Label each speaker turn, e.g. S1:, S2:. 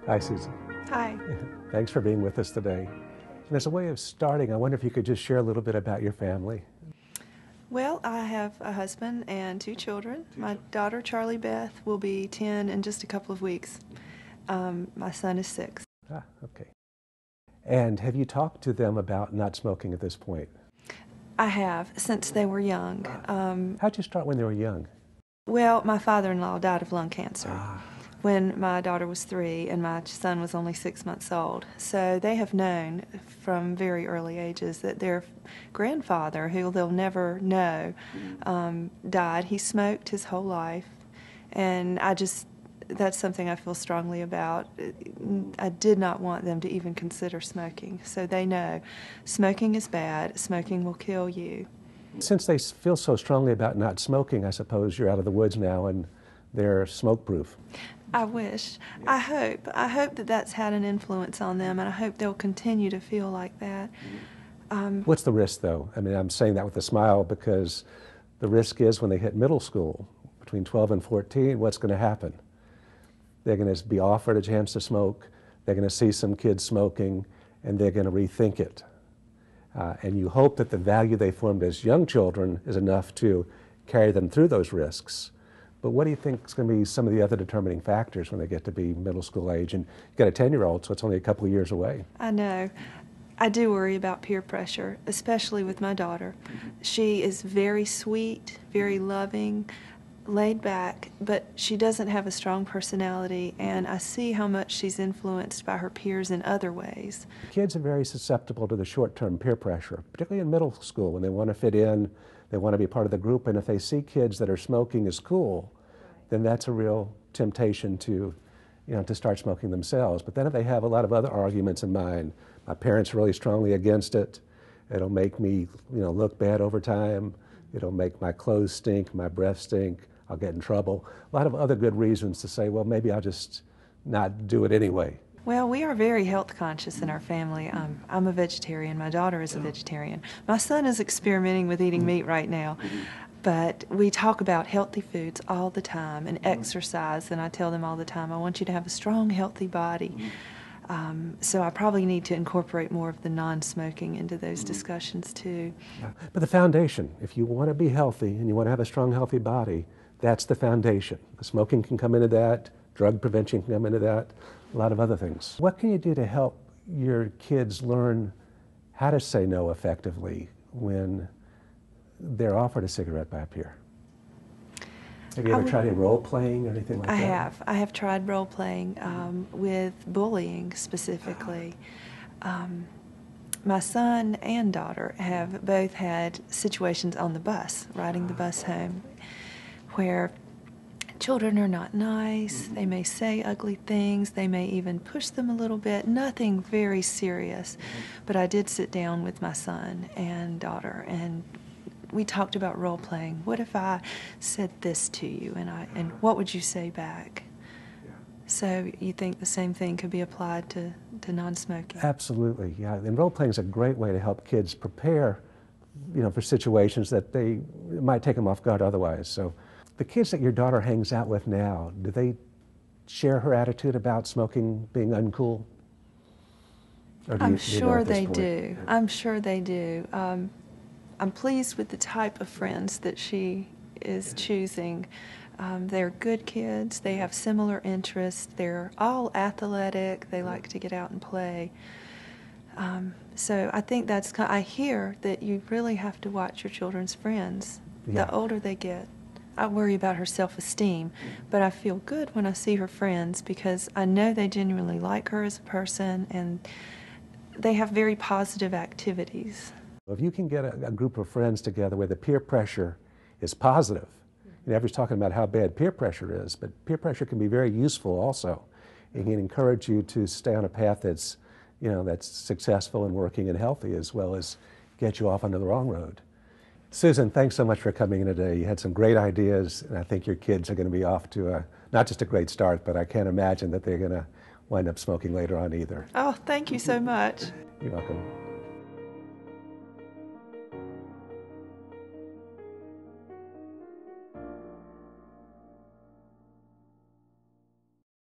S1: Hi, Susan.
S2: Hi.
S1: Thanks for being with us today. And as a way of starting, I wonder if you could just share a little bit about your family.
S2: Well, I have a husband and two children. My daughter, Charlie Beth, will be 10 in just a couple of weeks. My son is 6.
S1: Ah, okay. And have you talked to them about not smoking at this point?
S2: I have, since they were young.
S1: How'd you start when they were young?
S2: Well, my father-in-law died of lung cancer
S1: Ah,
S2: when my daughter was 3 and my son was only 6 months old. So they have known from very early ages that their grandfather, who they'll never know, died. He smoked his whole life, and that's something I feel strongly about. I did not want them to even consider smoking. So they know smoking is bad, smoking will kill you.
S1: since they feel so strongly about not smoking, I suppose you're out of the woods now and they're smoke-proof.
S2: I wish. I hope that that's had an influence on them, and I hope they'll continue to feel like that.
S1: What's the risk, though? I mean, I'm saying that with a smile because the risk is when they hit middle school, between 12 and 14, what's going to happen? They're going to be offered a chance to smoke, they're going to see some kids smoking, and they're going to rethink it. And you hope that the value they formed as young children is enough to carry them through those risks. But what do you think is going to be some of the other determining factors when they get to be middle school age? And you've got a 10-year-old, so it's only a couple of years away.
S2: I know. I do worry about peer pressure, especially with my daughter. She is very sweet, very loving, laid back, but she doesn't have a strong personality, and I see how much she's influenced by her peers in other ways.
S1: Kids are very susceptible to the short-term peer pressure, particularly in middle school when they want to fit in, they want to be part of the group, and if they see kids that are smoking as cool, then that's a real temptation to, to start smoking themselves. But then if they have a lot of other arguments in mind, my parents are really strongly against it, it'll make me, look bad over time, it'll make my clothes stink, my breath stink, I'll get in trouble. A lot of other good reasons to say, well, maybe I'll just not do it anyway.
S2: Well, we are very health conscious in our family. I'm a vegetarian. My daughter is a vegetarian. My son is experimenting with eating meat right now. But we talk about healthy foods all the time and exercise, and I tell them all the time, I want you to have a strong, healthy body. So I probably need to incorporate more of the non-smoking into those discussions too.
S1: Yeah. But the foundation, if you want to be healthy and you want to have a strong, healthy body, that's the foundation. The smoking can come into that, drug prevention can come into that, a lot of other things. What can you do to help your kids learn how to say no effectively when they're offered a cigarette by a peer? Have you ever tried any role-playing or anything like that?
S2: I have tried role-playing with bullying specifically. My son and daughter have both had situations on the bus, riding the bus home, where children are not nice, they may say ugly things, they may even push them a little bit, nothing very serious. But I did sit down with my son and daughter, and we talked about role-playing. What if I said this to you, and what would you say back? So you think the same thing could be applied to non-smoking?
S1: Absolutely, yeah. And role-playing is a great way to help kids prepare, for situations that they might take them off guard otherwise. So the kids that your daughter hangs out with now, do they share her attitude about smoking being uncool? Or
S2: I'm sure they do. I'm sure they do. I'm pleased with the type of friends that she is choosing. They're good kids, they have similar interests, they're all athletic, they like to get out and play. So I think I hear that you really have to watch your children's friends.
S1: Yeah.
S2: The older they get. I worry about her self-esteem, but I feel good when I see her friends because I know they genuinely like her as a person and they have very positive activities.
S1: If you can get a group of friends together where the peer pressure is positive, everyone's talking about how bad peer pressure is, but peer pressure can be very useful also. It can encourage you to stay on a path that's, that's successful and working and healthy, as well as get you off onto the wrong road. Susan, thanks so much for coming in today. You had some great ideas, and I think your kids are going to be off to not just a great start, but I can't imagine that they're going to wind up smoking later on either.
S2: Oh, thank you so much.
S1: You're welcome.